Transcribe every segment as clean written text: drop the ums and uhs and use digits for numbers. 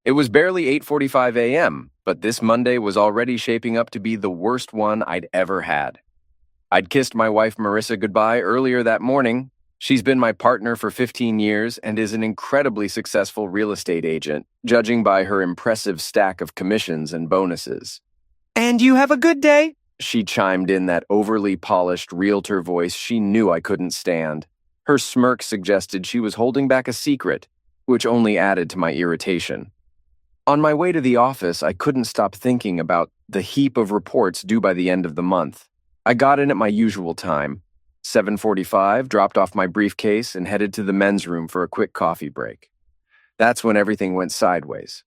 It was barely 8:45 a.m., but this Monday was already shaping up to be the worst one I'd ever had. I'd kissed my wife Marissa goodbye earlier that morning. She's been my partner for 15 years and is an incredibly successful real estate agent, judging by her impressive stack of commissions and bonuses. "And you have a good day?" She chimed in that overly polished realtor voice she knew I couldn't stand. Her smirk suggested she was holding back a secret, which only added to my irritation. On my way to the office, I couldn't stop thinking about the heap of reports due by the end of the month. I got in at my usual time, 7:45, dropped off my briefcase, and headed to the men's room for a quick coffee break. That's when everything went sideways.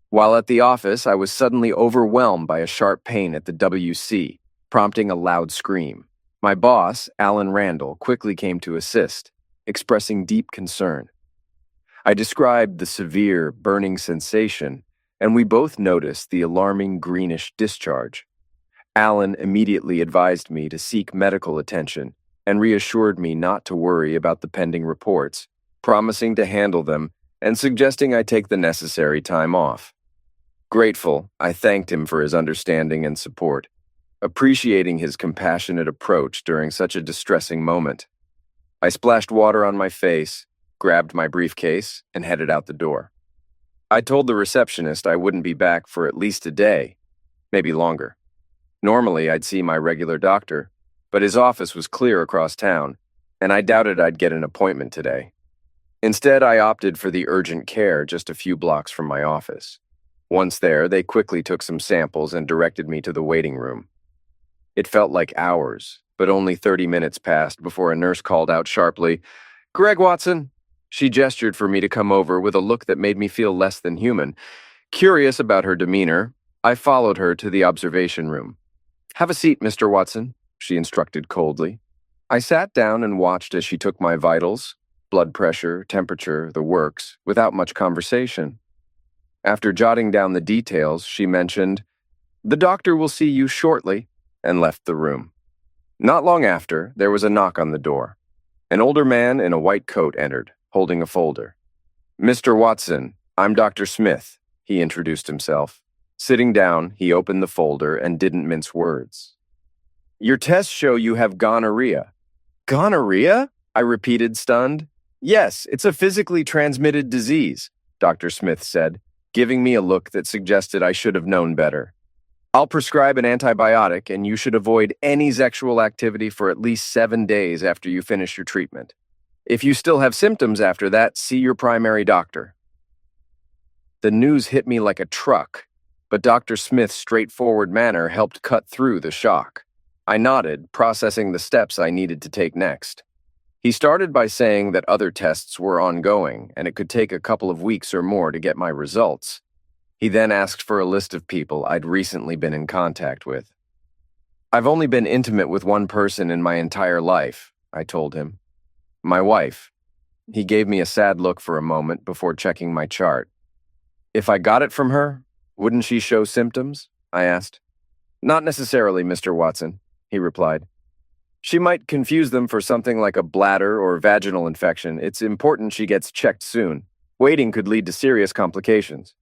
While at the office, I was suddenly overwhelmed by a sharp pain at the WC, prompting a loud scream. My boss, Alan Randall, quickly came to assist, expressing deep concern. I described the severe, burning sensation, and we both noticed the alarming greenish discharge. Alan immediately advised me to seek medical attention and reassured me not to worry about the pending reports, promising to handle them and suggesting I take the necessary time off. Grateful, I thanked him for his understanding and support, appreciating his compassionate approach during such a distressing moment. I splashed water on my face, grabbed my briefcase, and headed out the door. I told the receptionist I wouldn't be back for at least a day, maybe longer. Normally, I'd see my regular doctor, but his office was clear across town, and I doubted I'd get an appointment today. Instead, I opted for the urgent care just a few blocks from my office. Once there, they quickly took some samples and directed me to the waiting room. It felt like hours, but only 30 minutes passed before a nurse called out sharply, "Greg Watson." She gestured for me to come over with a look that made me feel less than human. Curious about her demeanor, I followed her to the observation room. "Have a seat, Mr. Watson," she instructed coldly. I sat down and watched as she took my vitals, blood pressure, temperature, the works, without much conversation. After jotting down the details, she mentioned, "The doctor will see you shortly," and left the room. Not long after, there was a knock on the door. An older man in a white coat entered, holding a folder. "Mr. Watson, I'm Dr. Smith," he introduced himself. Sitting down, he opened the folder and didn't mince words. "Your tests show you have gonorrhea." "Gonorrhea?" I repeated, stunned. "Yes, it's a physically transmitted disease," Dr. Smith said, giving me a look that suggested I should have known better. "I'll prescribe an antibiotic, and you should avoid any sexual activity for at least 7 days after you finish your treatment. If you still have symptoms after that, see your primary doctor." The news hit me like a truck, but Dr. Smith's straightforward manner helped cut through the shock. I nodded, processing the steps I needed to take next. He started by saying that other tests were ongoing, and it could take a couple of weeks or more to get my results. He then asked for a list of people I'd recently been in contact with. "I've only been intimate with one person in my entire life," I told him. "My wife." He gave me a sad look for a moment before checking my chart. "If I got it from her, wouldn't she show symptoms?" I asked. "Not necessarily, Mr. Watson," he replied. "She might confuse them for something like a bladder or vaginal infection. It's important she gets checked soon. Waiting could lead to serious complications."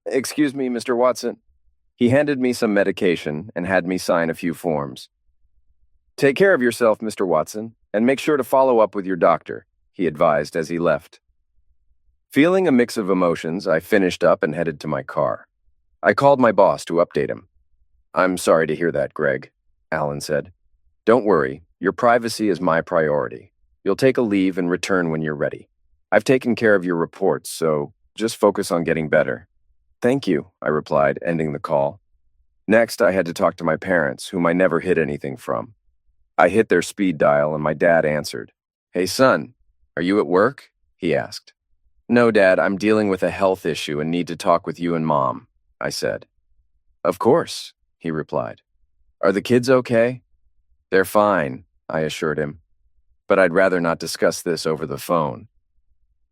"Excuse me, Mr. Watson." He handed me some medication and had me sign a few forms. "Take care of yourself, Mr. Watson, and make sure to follow up with your doctor," he advised as he left. Feeling a mix of emotions, I finished up and headed to my car. I called my boss to update him. "I'm sorry to hear that, Greg," Alan said. "Don't worry, your privacy is my priority. You'll take a leave and return when you're ready. I've taken care of your reports, so just focus on getting better." "Thank you," I replied, ending the call. Next, I had to talk to my parents, whom I never hid anything from. I hit their speed dial and my dad answered. "Hey, son, are you at work?" he asked. "No, Dad, I'm dealing with a health issue and need to talk with you and Mom," I said. "Of course," he replied. "Are the kids okay?" "They're fine," I assured him. "But I'd rather not discuss this over the phone."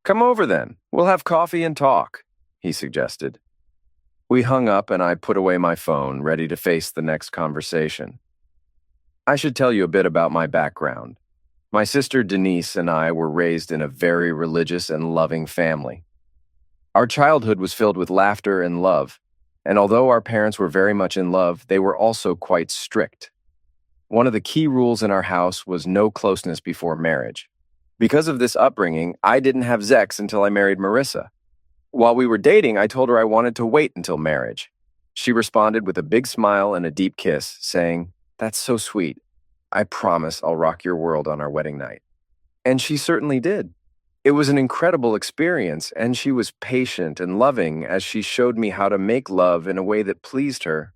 "Come over then. We'll have coffee and talk," he suggested. We hung up and I put away my phone, ready to face the next conversation. I should tell you a bit about my background. My sister Denise and I were raised in a very religious and loving family. Our childhood was filled with laughter and love, and although our parents were very much in love, they were also quite strict. One of the key rules in our house was no closeness before marriage. Because of this upbringing, I didn't have sex until I married Marissa. While we were dating, I told her I wanted to wait until marriage. She responded with a big smile and a deep kiss, saying, "That's so sweet. I promise I'll rock your world on our wedding night." And she certainly did. It was an incredible experience, and she was patient and loving as she showed me how to make love in a way that pleased her.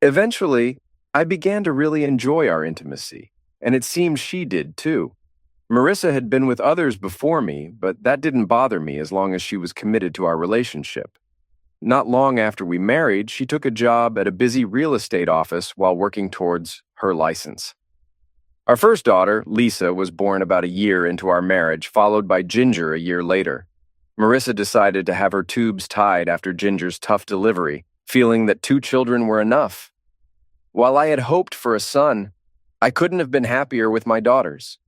Eventually, I began to really enjoy our intimacy, and it seemed she did too. Marissa had been with others before me, but that didn't bother me as long as she was committed to our relationship. Not long after we married, she took a job at a busy real estate office while working towards her license. Our first daughter, Lisa, was born about a year into our marriage, followed by Ginger a year later. Marissa decided to have her tubes tied after Ginger's tough delivery, feeling that 2 children were enough. While I had hoped for a son, I couldn't have been happier with my daughters.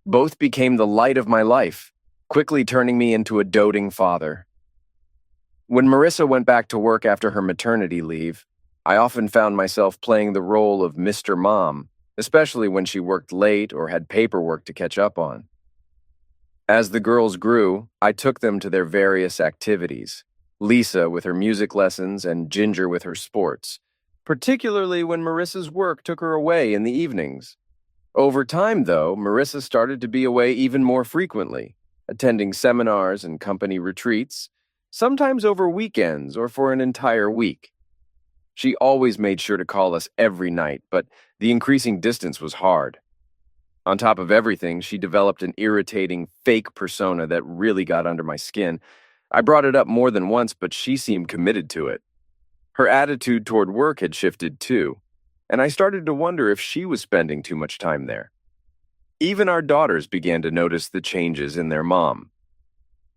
Both became the light of my life, quickly turning me into a doting father. When Marissa went back to work after her maternity leave, I often found myself playing the role of Mr. Mom, especially when she worked late or had paperwork to catch up on. As the girls grew, I took them to their various activities, Lisa with her music lessons and Ginger with her sports, particularly when Marissa's work took her away in the evenings. Over time, though, Marissa started to be away even more frequently, attending seminars and company retreats, sometimes over weekends or for an entire week. She always made sure to call us every night, but the increasing distance was hard. On top of everything, she developed an irritating, fake persona that really got under my skin. I brought it up more than once, but she seemed committed to it. Her attitude toward work had shifted too, and I started to wonder if she was spending too much time there. Even our daughters began to notice the changes in their mom.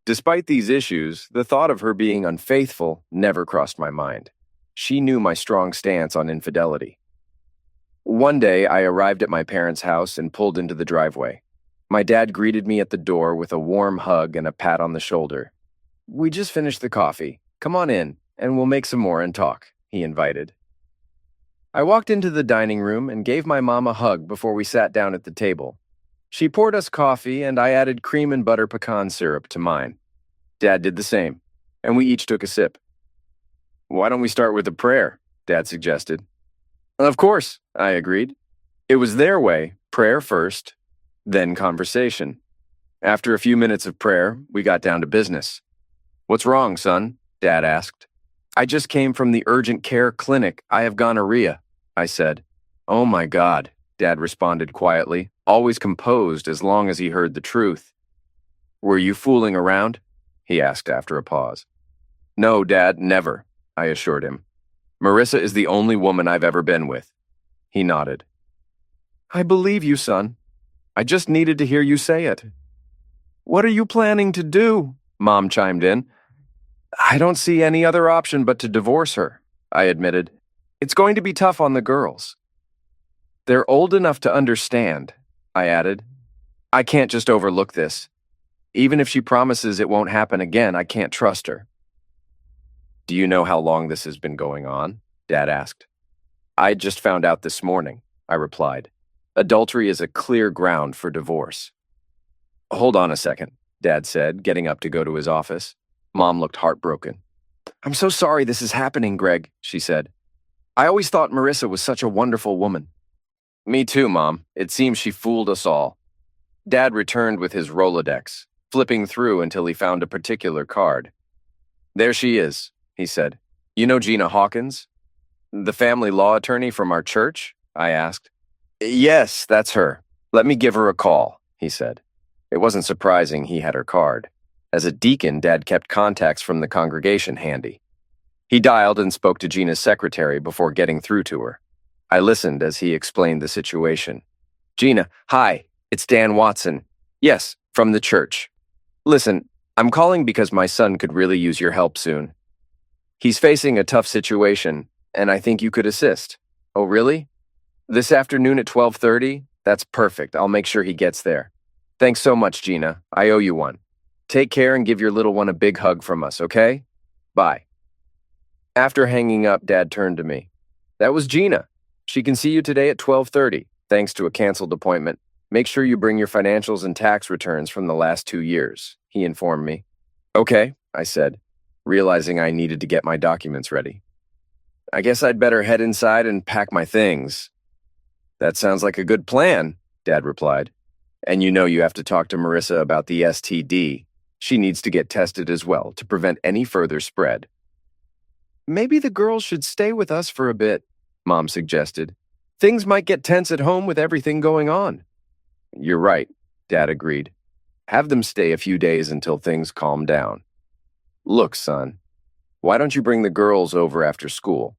Despite these issues, the thought of her being unfaithful never crossed my mind. She knew my strong stance on infidelity. One day, I arrived at my parents' house and pulled into the driveway. My dad greeted me at the door with a warm hug and a pat on the shoulder. "We just finished the coffee. Come on in, and we'll make some more and talk," he invited. I walked into the dining room and gave my mom a hug before we sat down at the table. She poured us coffee, and I added cream and butter pecan syrup to mine. Dad did the same, and we each took a sip. "Why don't we start with a prayer?" Dad suggested. "Of course," I agreed. It was their way, prayer first, then conversation. After a few minutes of prayer, we got down to business. "What's wrong, son?" Dad asked. "I just came from the urgent care clinic. I have gonorrhea," I said. "Oh my God," Dad responded quietly, always composed as long as he heard the truth. "Were you fooling around?" he asked after a pause. "No, Dad, never," I assured him. "Marissa is the only woman I've ever been with." He nodded. "I believe you, son. I just needed to hear you say it." "What are you planning to do?" Mom chimed in. "I don't see any other option but to divorce her," I admitted. "It's going to be tough on the girls." "They're old enough to understand," I added. "I can't just overlook this. Even if she promises it won't happen again, I can't trust her." "Do you know how long this has been going on?" Dad asked. "I just found out this morning," I replied. "Adultery is a clear ground for divorce." "Hold on a second," Dad said, getting up to go to his office. Mom looked heartbroken. "I'm so sorry this is happening, Greg," she said. "I always thought Marissa was such a wonderful woman." "Me too, Mom. It seems she fooled us all." Dad returned with his Rolodex, flipping through until he found a particular card. "There she is," he said. "You know Gina Hawkins? The family law attorney from our church?" I asked. "Yes, that's her. Let me give her a call," he said. It wasn't surprising he had her card. As a deacon, Dad kept contacts from the congregation handy. He dialed and spoke to Gina's secretary before getting through to her. I listened as he explained the situation. "Gina, hi, it's Dan Watson. Yes, from the church. Listen, I'm calling because my son could really use your help soon. He's facing a tough situation, and I think you could assist." "Oh, really? This afternoon at 12:30? That's perfect. I'll make sure he gets there. Thanks so much, Gina. I owe you one. Take care and give your little one a big hug from us, okay?" Bye. After hanging up, Dad turned to me. That was Gina. She can see you today at 12:30, thanks to a canceled appointment. Make sure you bring your financials and tax returns from the last 2 years, he informed me. Okay, I said, realizing I needed to get my documents ready. I guess I'd better head inside and pack my things. That sounds like a good plan, Dad replied. And you know you have to talk to Marissa about the STD. She needs to get tested as well to prevent any further spread. Maybe the girls should stay with us for a bit, Mom suggested. Things might get tense at home with everything going on. You're right, Dad agreed. Have them stay a few days until things calm down. Look, son, why don't you bring the girls over after school?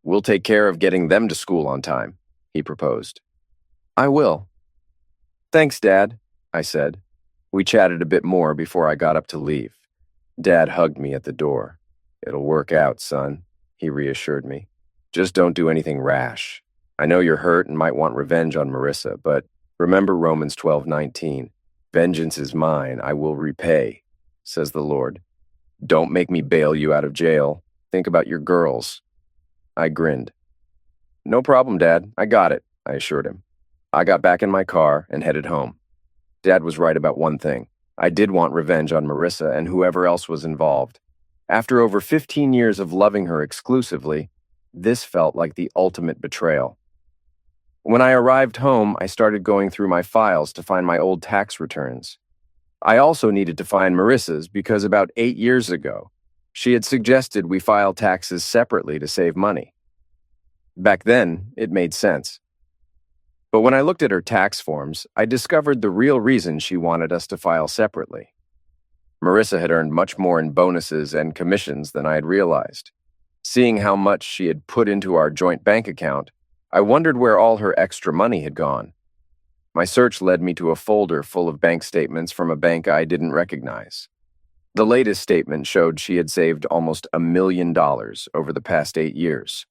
We'll take care of getting them to school on time, he proposed. I will. Thanks, Dad, I said. We chatted a bit more before I got up to leave. Dad hugged me at the door. It'll work out, son, he reassured me. Just don't do anything rash. I know you're hurt and might want revenge on Marissa, but remember Romans 12:19. Vengeance is mine, I will repay, says the Lord. Don't make me bail you out of jail. Think about your girls. I grinned. No problem, Dad. I got it, I assured him. I got back in my car and headed home. Dad was right about one thing. I did want revenge on Marissa and whoever else was involved. After over 15 years of loving her exclusively, this felt like the ultimate betrayal. When I arrived home, I started going through my files to find my old tax returns. I also needed to find Marissa's because about 8 years ago, she had suggested we file taxes separately to save money. Back then, it made sense. But when I looked at her tax forms, I discovered the real reason she wanted us to file separately. Marissa had earned much more in bonuses and commissions than I had realized. Seeing how much she had put into our joint bank account, I wondered where all her extra money had gone. My search led me to a folder full of bank statements from a bank I didn't recognize. The latest statement showed she had saved almost $1 million over the past 8 years.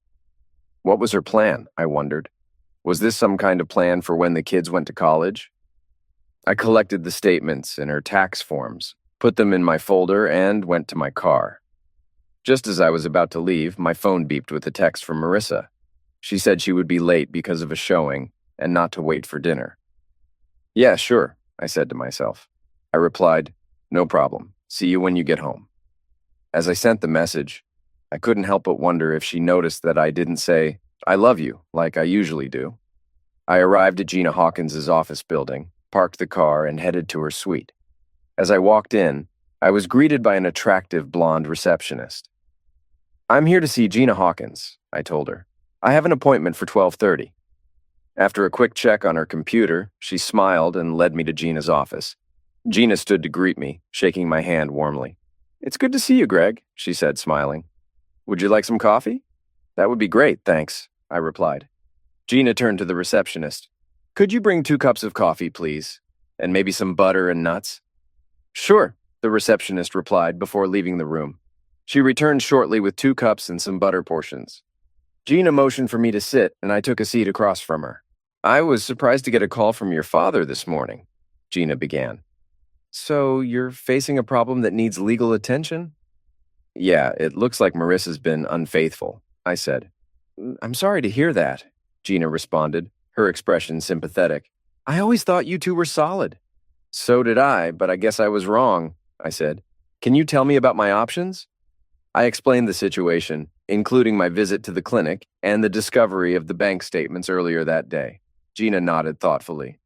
What was her plan, I wondered? Was this some kind of plan for when the kids went to college? I collected the statements and her tax forms, put them in my folder, and went to my car. Just as I was about to leave, my phone beeped with a text from Marissa. She said she would be late because of a showing and not to wait for dinner. Yeah, sure, I said to myself. I replied, no problem. See you when you get home. As I sent the message, I couldn't help but wonder if she noticed that I didn't say, I love you, like I usually do. I arrived at Gina Hawkins's office building, parked the car, and headed to her suite. As I walked in, I was greeted by an attractive blonde receptionist. I'm here to see Gina Hawkins, I told her. I have an appointment for 12:30. After a quick check on her computer, she smiled and led me to Gina's office. Gina stood to greet me, shaking my hand warmly. It's good to see you, Greg, she said, smiling. Would you like some coffee? That would be great, thanks, I replied. Gina turned to the receptionist. Could you bring 2 cups of coffee, please? And maybe some butter and nuts? Sure, the receptionist replied before leaving the room. She returned shortly with 2 cups and some butter portions. Gina motioned for me to sit, and I took a seat across from her. I was surprised to get a call from your father this morning, Gina began. So you're facing a problem that needs legal attention? Yeah, it looks like Marissa's been unfaithful, I said. I'm sorry to hear that, Gina responded, her expression sympathetic. I always thought you two were solid. So did I, but I guess I was wrong, I said. Can you tell me about my options? I explained the situation, including my visit to the clinic and the discovery of the bank statements earlier that day. Gina nodded thoughtfully.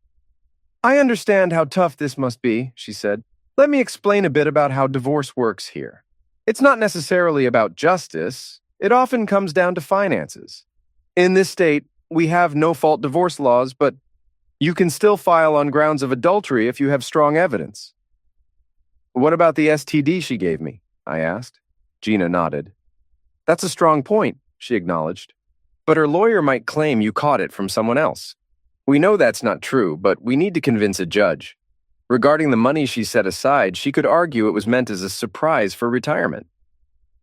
I understand how tough this must be, she said. Let me explain a bit about how divorce works here. It's not necessarily about justice. It often comes down to finances. In this state, we have no-fault divorce laws, but you can still file on grounds of adultery if you have strong evidence. What about the STD she gave me? I asked. Gina nodded. That's a strong point, she acknowledged. But her lawyer might claim you caught it from someone else. We know that's not true, but we need to convince a judge. Regarding the money she set aside, she could argue it was meant as a surprise for retirement.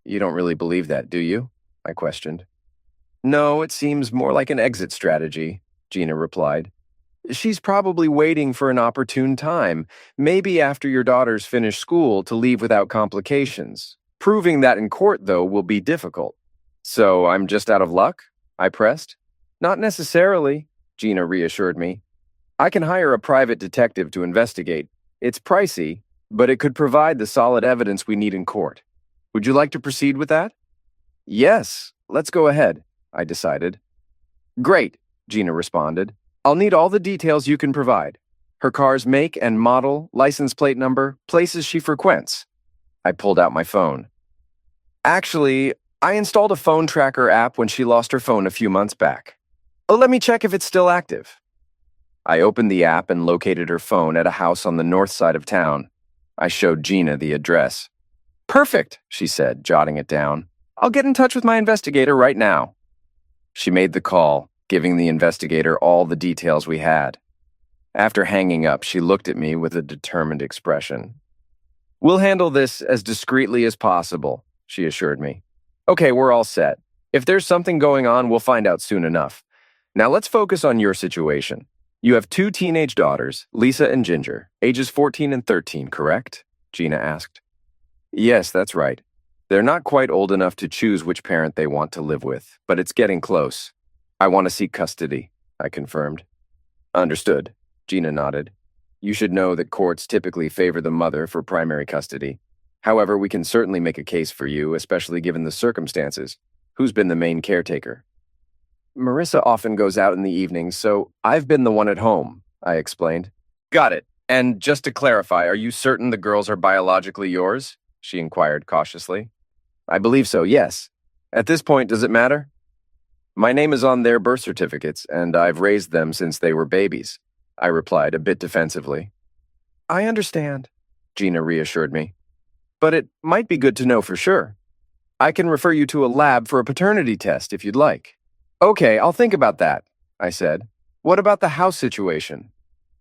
You don't really believe that, do you? I questioned. No, it seems more like an exit strategy, Gina replied. She's probably waiting for an opportune time, maybe after your daughters finish school, to leave without complications. Proving that in court, though, will be difficult. So I'm just out of luck? I pressed. Not necessarily, Gina reassured me. I can hire a private detective to investigate. It's pricey, but it could provide the solid evidence we need in court. Would you like to proceed with that? Yes, let's go ahead, I decided. Great, Gina responded. I'll need all the details you can provide. Her car's make and model, license plate number, places she frequents. I pulled out my phone. Actually, I installed a phone tracker app when she lost her phone a few months back. Oh, let me check if it's still active. I opened the app and located her phone at a house on the north side of town. I showed Gina the address. Perfect, she said, jotting it down. I'll get in touch with my investigator right now. She made the call, giving the investigator all the details we had. After hanging up, she looked at me with a determined expression. We'll handle this as discreetly as possible, she assured me. Okay, we're all set. If there's something going on, we'll find out soon enough. Now let's focus on your situation. You have 2 teenage daughters, Lisa and Ginger, ages 14 and 13, correct? Gina asked. Yes, that's right. They're not quite old enough to choose which parent they want to live with, but it's getting close. I want to seek custody, I confirmed. Understood, Gina nodded. You should know that courts typically favor the mother for primary custody. However, we can certainly make a case for you, especially given the circumstances. Who's been the main caretaker? Marissa often goes out in the evenings, so I've been the one at home, I explained. Got it. And just to clarify, are you certain the girls are biologically yours? She inquired cautiously. I believe so, yes. At this point, does it matter? My name is on their birth certificates, and I've raised them since they were babies, I replied a bit defensively. I understand, Gina reassured me. But it might be good to know for sure. I can refer you to a lab for a paternity test if you'd like. Okay, I'll think about that, I said. What about the house situation?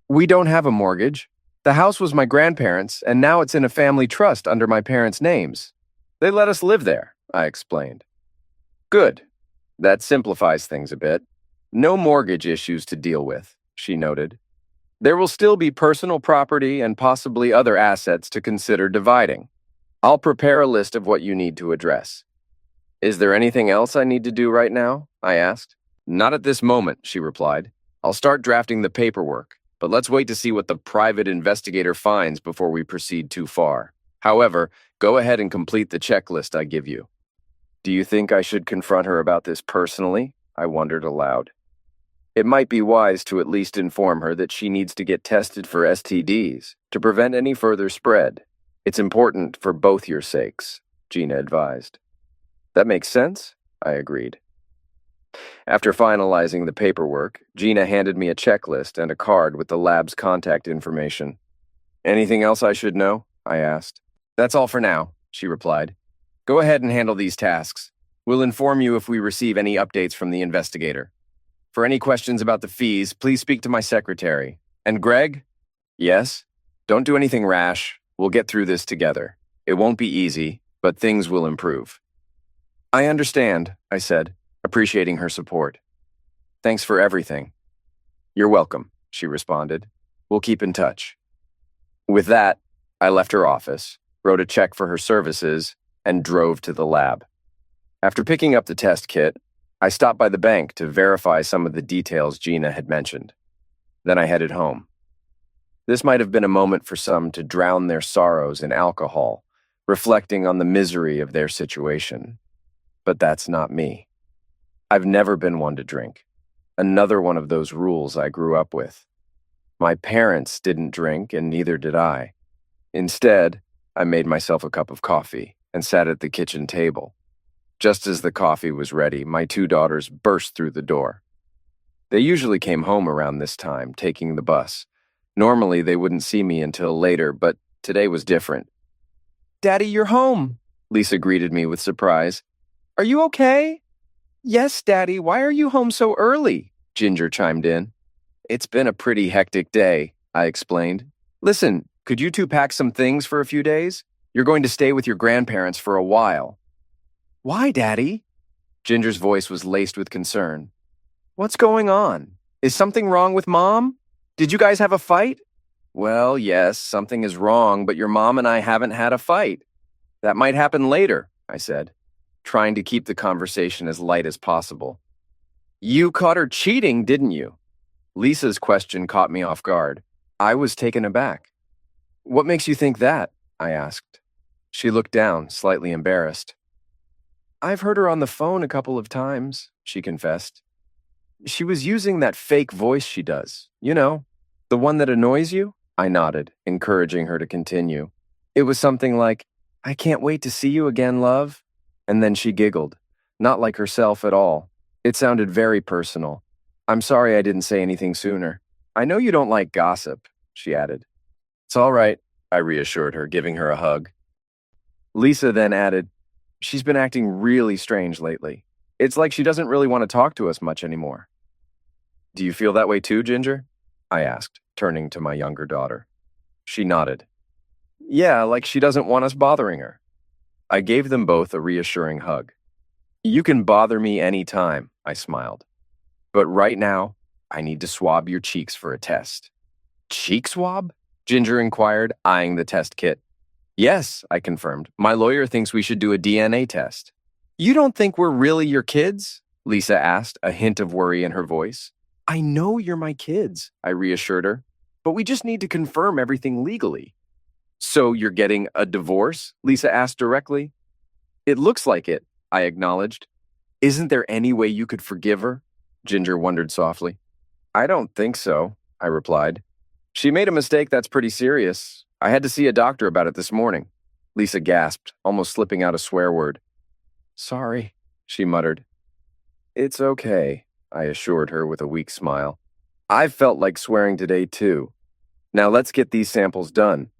We don't have a mortgage. The house was my grandparents', and now it's in a family trust under my parents' names. They let us live there, I explained. Good. That simplifies things a bit. No mortgage issues to deal with, she noted. There will still be personal property and possibly other assets to consider dividing. I'll prepare a list of what you need to address. Is there anything else I need to do right now? I asked. Not at this moment, she replied. I'll start drafting the paperwork, but let's wait to see what the private investigator finds before we proceed too far. However, go ahead and complete the checklist I give you. Do you think I should confront her about this personally? I wondered aloud. It might be wise to at least inform her that she needs to get tested for STDs to prevent any further spread. It's important for both your sakes, Gina advised. That makes sense, I agreed. After finalizing the paperwork, Gina handed me a checklist and a card with the lab's contact information. Anything else I should know? I asked. That's all for now, she replied. Go ahead and handle these tasks. We'll inform you if we receive any updates from the investigator. For any questions about the fees, please speak to my secretary. And Greg? Yes? Don't do anything rash. We'll get through this together. It won't be easy, but things will improve. I understand, I said, appreciating her support. Thanks for everything. You're welcome, she responded. We'll keep in touch. With that, I left her office, wrote a check for her services, and drove to the lab. After picking up the test kit, I stopped by the bank to verify some of the details Gina had mentioned. Then I headed home. This might have been a moment for some to drown their sorrows in alcohol, reflecting on the misery of their situation. But that's not me. I've never been one to drink. Another one of those rules I grew up with. My parents didn't drink, and neither did I. Instead, I made myself a cup of coffee and sat at the kitchen table. Just as the coffee was ready, my 2 daughters burst through the door. They usually came home around this time, taking the bus. Normally, they wouldn't see me until later, but today was different. Daddy, you're home, Lisa greeted me with surprise. Are you okay? Yes, Daddy, why are you home so early? Ginger chimed in. It's been a pretty hectic day, I explained. Listen, could you 2 pack some things for a few days? You're going to stay with your grandparents for a while. Why, Daddy? Ginger's voice was laced with concern. What's going on? Is something wrong with Mom? Did you guys have a fight? Well, yes, something is wrong, but your mom and I haven't had a fight. That might happen later, I said, trying to keep the conversation as light as possible. You caught her cheating, didn't you? Lisa's question caught me off guard. I was taken aback. What makes you think that? I asked. She looked down, slightly embarrassed. I've heard her on the phone a couple of times, she confessed. She was using that fake voice she does. You know, the one that annoys you? I nodded, encouraging her to continue. It was something like, I can't wait to see you again, love. And then she giggled, not like herself at all. It sounded very personal. I'm sorry I didn't say anything sooner. I know you don't like gossip, she added. It's all right, I reassured her, giving her a hug. Lisa then added, she's been acting really strange lately. It's like she doesn't really want to talk to us much anymore. Do you feel that way too, Ginger? I asked, turning to my younger daughter. She nodded. Yeah, like she doesn't want us bothering her. I gave them both a reassuring hug. You can bother me any time, I smiled. But right now, I need to swab your cheeks for a test. Cheek swab? Ginger inquired, eyeing the test kit. Yes, I confirmed. My lawyer thinks we should do a DNA test. You don't think we're really your kids? Lisa asked, a hint of worry in her voice. I know you're my kids, I reassured her, but we just need to confirm everything legally. So you're getting a divorce? Lisa asked directly. It looks like it, I acknowledged. Isn't there any way you could forgive her? Ginger wondered softly. I don't think so, I replied. She made a mistake that's pretty serious. I had to see a doctor about it this morning. Lisa gasped, almost slipping out a swear word. Sorry, she muttered. It's okay, I assured her with a weak smile. I've felt like swearing today too. Now let's get these samples done.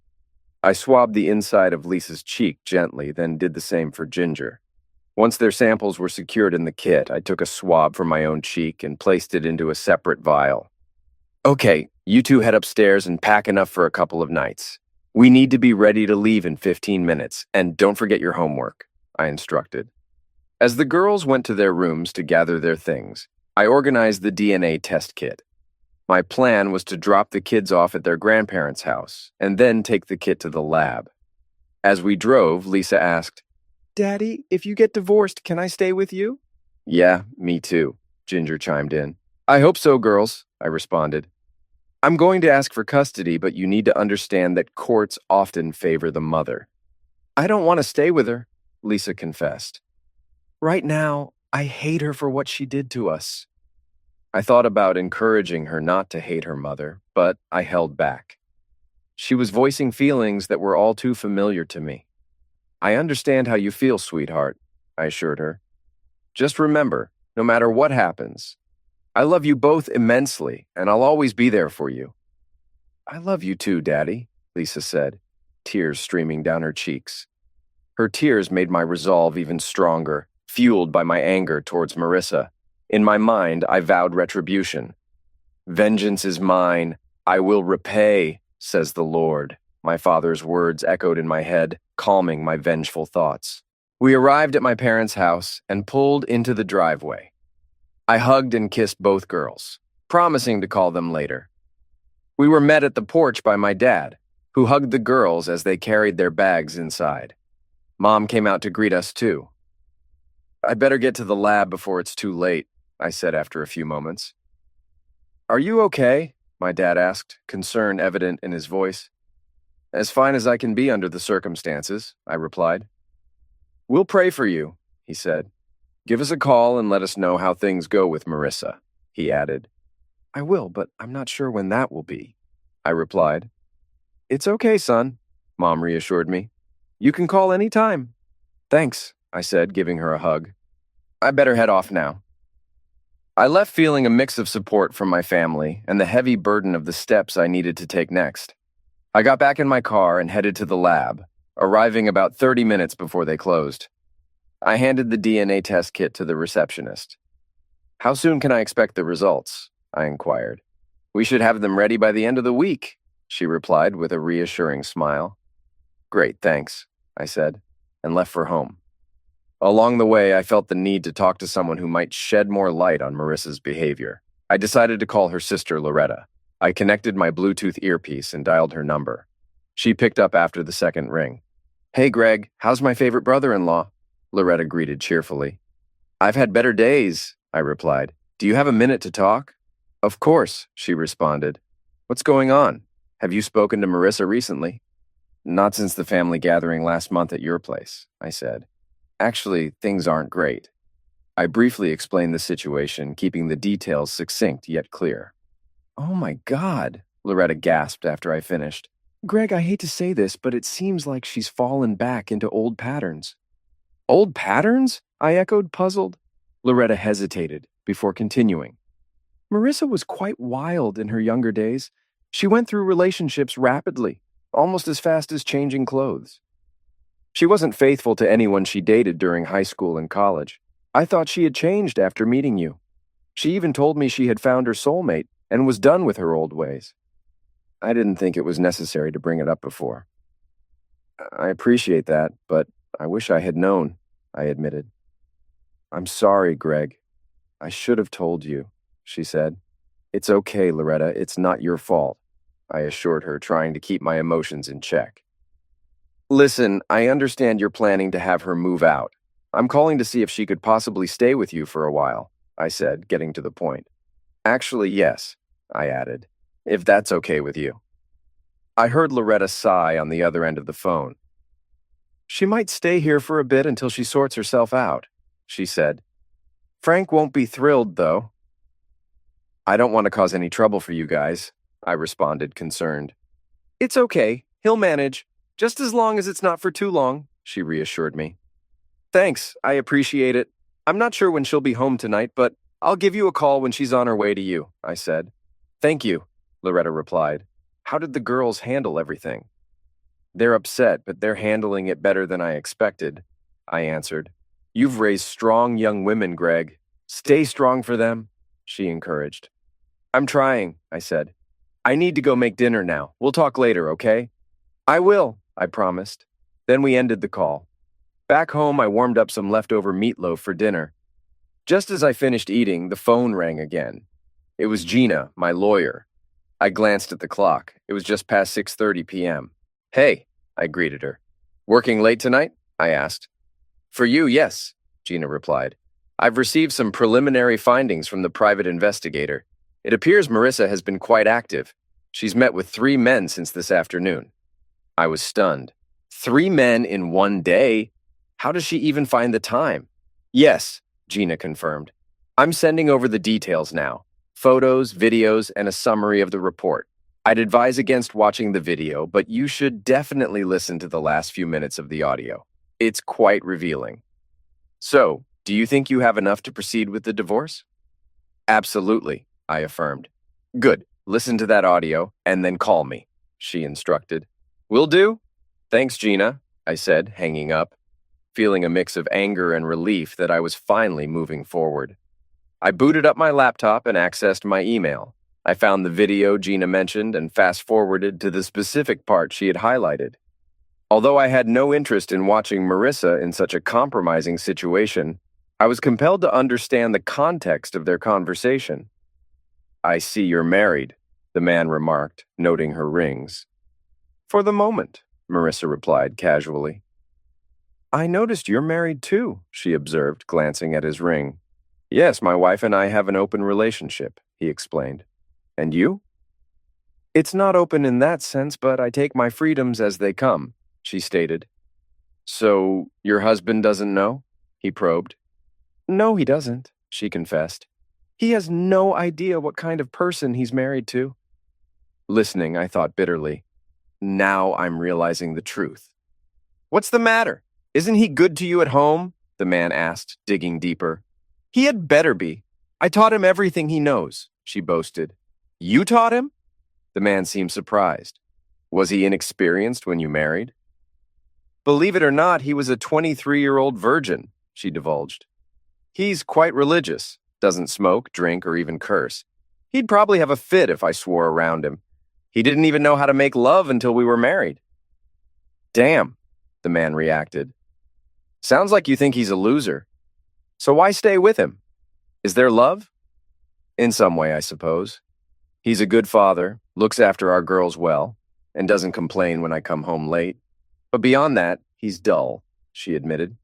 I swabbed the inside of Lisa's cheek gently, then did the same for Ginger. Once their samples were secured in the kit, I took a swab from my own cheek and placed it into a separate vial. Okay, you two head upstairs and pack enough for a couple of nights. We need to be ready to leave in 15 minutes, and don't forget your homework, I instructed. As the girls went to their rooms to gather their things, I organized the DNA test kit. My plan was to drop the kids off at their grandparents' house and then take the kit to the lab. As we drove, Lisa asked, Daddy, if you get divorced, can I stay with you? Yeah, me too, Ginger chimed in. I hope so, girls, I responded. I'm going to ask for custody, but you need to understand that courts often favor the mother. I don't want to stay with her, Lisa confessed. Right now, I hate her for what she did to us. I thought about encouraging her not to hate her mother, but I held back. She was voicing feelings that were all too familiar to me. I understand how you feel, sweetheart, I assured her. Just remember, no matter what happens, I love you both immensely, and I'll always be there for you. I love you too, Daddy, Lisa said, tears streaming down her cheeks. Her tears made my resolve even stronger, fueled by my anger towards Marissa. In my mind, I vowed retribution. Vengeance is mine, I will repay, says the Lord. My father's words echoed in my head, calming my vengeful thoughts. We arrived at my parents' house and pulled into the driveway. I hugged and kissed both girls, promising to call them later. We were met at the porch by my dad, who hugged the girls as they carried their bags inside. Mom came out to greet us too. I'd better get to the lab before it's too late, I said after a few moments. Are you okay? My dad asked, concern evident in his voice. As fine as I can be under the circumstances, I replied. We'll pray for you, he said. Give us a call and let us know how things go with Marissa, he added. I will, but I'm not sure when that will be, I replied. It's okay, son, Mom reassured me. You can call any time. Thanks, I said, giving her a hug. I better head off now. I left feeling a mix of support from my family and the heavy burden of the steps I needed to take next. I got back in my car and headed to the lab, arriving about 30 minutes before they closed. I handed the DNA test kit to the receptionist. How soon can I expect the results? I inquired. We should have them ready by the end of the week, she replied with a reassuring smile. Great, thanks, I said, and left for home. Along the way, I felt the need to talk to someone who might shed more light on Marissa's behavior. I decided to call her sister, Loretta. I connected my Bluetooth earpiece and dialed her number. She picked up after the second ring. Hey, Greg, how's my favorite brother-in-law? Loretta greeted cheerfully. I've had better days, I replied. Do you have a minute to talk? Of course, she responded. What's going on? Have you spoken to Marissa recently? Not since the family gathering last month at your place, I said. Actually, things aren't great. I briefly explained the situation, keeping the details succinct yet clear. Oh my God, Loretta gasped after I finished. Greg, I hate to say this, but it seems like she's fallen back into old patterns. Old patterns? I echoed, puzzled. Loretta hesitated before continuing. Marissa was quite wild in her younger days. She went through relationships rapidly, almost as fast as changing clothes. She wasn't faithful to anyone she dated during high school and college. I thought she had changed after meeting you. She even told me she had found her soulmate and was done with her old ways. I didn't think it was necessary to bring it up before. I appreciate that, but I wish I had known, I admitted. I'm sorry, Greg. I should have told you, she said. It's okay, Loretta. It's not your fault, I assured her, trying to keep my emotions in check. Listen, I understand you're planning to have her move out. I'm calling to see if she could possibly stay with you for a while, I said, getting to the point. Actually, yes, I added, if that's okay with you. I heard Loretta sigh on the other end of the phone. She might stay here for a bit until she sorts herself out, she said. Frank won't be thrilled, though. I don't want to cause any trouble for you guys, I responded, concerned. It's okay, he'll manage, just as long as it's not for too long, she reassured me. Thanks, I appreciate it. I'm not sure when she'll be home tonight, but I'll give you a call when she's on her way to you, I said. Thank you, Loretta replied. How did the girls handle everything? They're upset, but they're handling it better than I expected, I answered. You've raised strong young women, Greg. Stay strong for them, she encouraged. I'm trying, I said. I need to go make dinner now. We'll talk later, okay? I will, I promised. Then we ended the call. Back home, I warmed up some leftover meatloaf for dinner. Just as I finished eating, the phone rang again. It was Gina, my lawyer. I glanced at the clock. It was just past 6:30 p.m. Hey, I greeted her. Working late tonight? I asked. For you, yes, Gina replied. I've received some preliminary findings from the private investigator. It appears Marissa has been quite active. She's met with 3 men since this afternoon. I was stunned. 3 men in one day? How does she even find the time? Yes, Gina confirmed. I'm sending over the details now. Photos, videos, and a summary of the report. I'd advise against watching the video, but you should definitely listen to the last few minutes of the audio. It's quite revealing. So, do you think you have enough to proceed with the divorce? Absolutely, I affirmed. Good. Listen to that audio, and then call me, she instructed. Will do? Thanks, Gina, I said, hanging up, feeling a mix of anger and relief that I was finally moving forward. I booted up my laptop and accessed my email. I found the video Gina mentioned and fast-forwarded to the specific part she had highlighted. Although I had no interest in watching Marissa in such a compromising situation, I was compelled to understand the context of their conversation. I see you're married, the man remarked, noting her rings. For the moment, Marissa replied casually. I noticed you're married too, she observed, glancing at his ring. Yes, my wife and I have an open relationship, he explained. And you? It's not open in that sense, but I take my freedoms as they come, she stated. So, your husband doesn't know? He probed. No, he doesn't, she confessed. He has no idea what kind of person he's married to. Listening, I thought bitterly. Now I'm realizing the truth. What's the matter? Isn't he good to you at home? The man asked, digging deeper. He had better be. I taught him everything he knows, she boasted. You taught him? The man seemed surprised. Was he inexperienced when you married? Believe it or not, he was a 23-year-old virgin, she divulged. He's quite religious, doesn't smoke, drink, or even curse. He'd probably have a fit if I swore around him. He didn't even know how to make love until we were married. Damn, the man reacted. Sounds like you think he's a loser. So why stay with him? Is there love? In some way, I suppose. He's a good father, looks after our girls well, and doesn't complain when I come home late. But beyond that, He's dull, she admitted.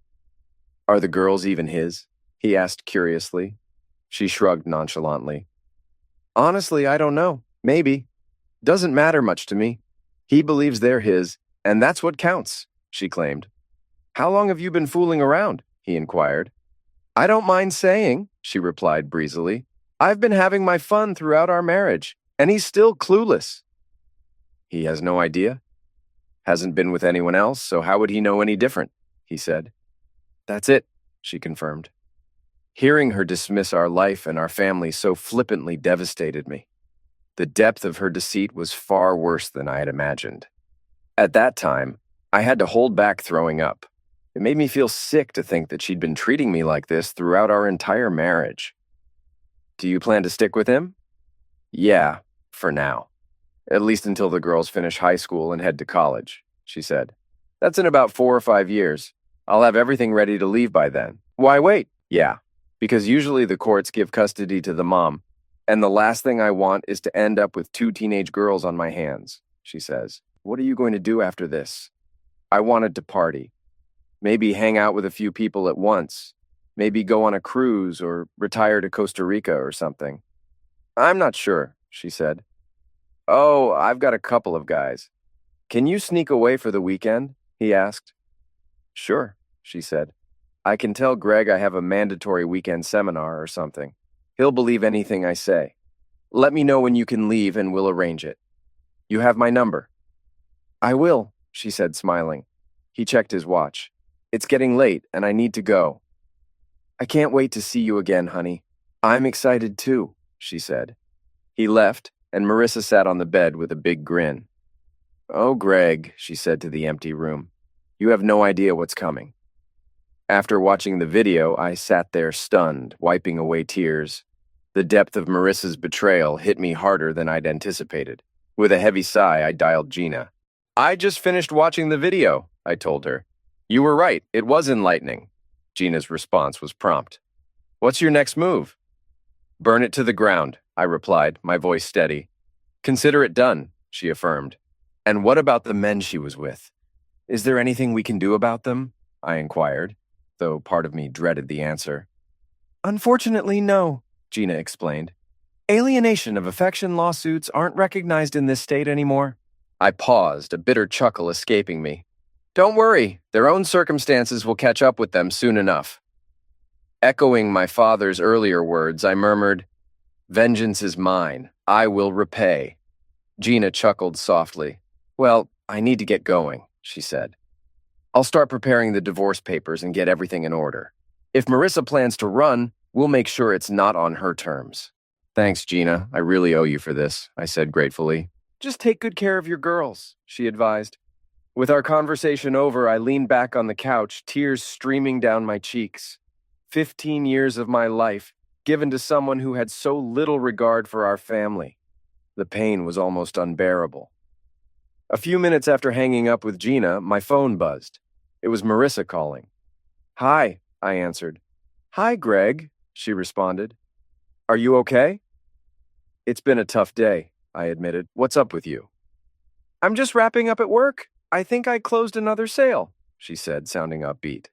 Are the girls even his? He asked curiously. She shrugged nonchalantly. Honestly, I don't know. Maybe. Doesn't matter much to me. He believes they're his, and that's what counts, she claimed. How long have you been fooling around? He inquired. I don't mind saying, she replied breezily. I've been having my fun throughout our marriage, and he's still clueless. He has no idea? Hasn't been with anyone else, so how would he know any different? He said. That's it, she confirmed. Hearing her dismiss our life and our family so flippantly devastated me. The depth of her deceit was far worse than I had imagined. At that time, I had to hold back throwing up. It made me feel sick to think that she'd been treating me like this throughout our entire marriage. Do you plan to stick with him? Yeah, for now. At least until the girls finish high school and head to college, she said. That's in about 4 or 5 years. I'll have everything ready to leave by then. Why wait? Yeah, because usually the courts give custody to the mom, and the last thing I want is to end up with 2 teenage girls on my hands, she says. What are you going to do after this? I wanted to party. Maybe hang out with a few people at once. Maybe go on a cruise or retire to Costa Rica or something. I'm not sure, she said. Oh, I've got a couple of guys. Can you sneak away for the weekend? He asked. Sure, she said. I can tell Greg I have a mandatory weekend seminar or something. He'll believe anything I say. Let me know when you can leave and we'll arrange it. You have my number. I will, she said, smiling. He checked his watch. It's getting late and I need to go. I can't wait to see you again, honey. I'm excited too, she said. He left, and Marissa sat on the bed with a big grin. Oh, Greg, she said to the empty room. You have no idea what's coming. After watching the video, I sat there stunned, wiping away tears. The depth of Marissa's betrayal hit me harder than I'd anticipated. With a heavy sigh, I dialed Gina. I just finished watching the video, I told her. You were right, it was enlightening. Gina's response was prompt. What's your next move? Burn it to the ground, I replied, my voice steady. Consider it done, she affirmed. And what about the men she was with? Is there anything we can do about them? I inquired, though part of me dreaded the answer. Unfortunately, no, Gina explained. Alienation of affection lawsuits aren't recognized in this state anymore. I paused, a bitter chuckle escaping me. Don't worry, their own circumstances will catch up with them soon enough. Echoing my father's earlier words, I murmured, Vengeance is mine. I will repay. Gina chuckled softly. Well, I need to get going, she said. I'll start preparing the divorce papers and get everything in order. If Marissa plans to run, we'll make sure it's not on her terms. Thanks, Gina. I really owe you for this, I said gratefully. Just take good care of your girls, she advised. With our conversation over, I leaned back on the couch, tears streaming down my cheeks. 15 years of my life, given to someone who had so little regard for our family. The pain was almost unbearable. A few minutes after hanging up with Gina, my phone buzzed. It was Marissa calling. Hi, I answered. Hi, Greg, she responded. Are you okay? It's been a tough day, I admitted. What's up with you? I'm just wrapping up at work. I think I closed another sale, she said, sounding upbeat.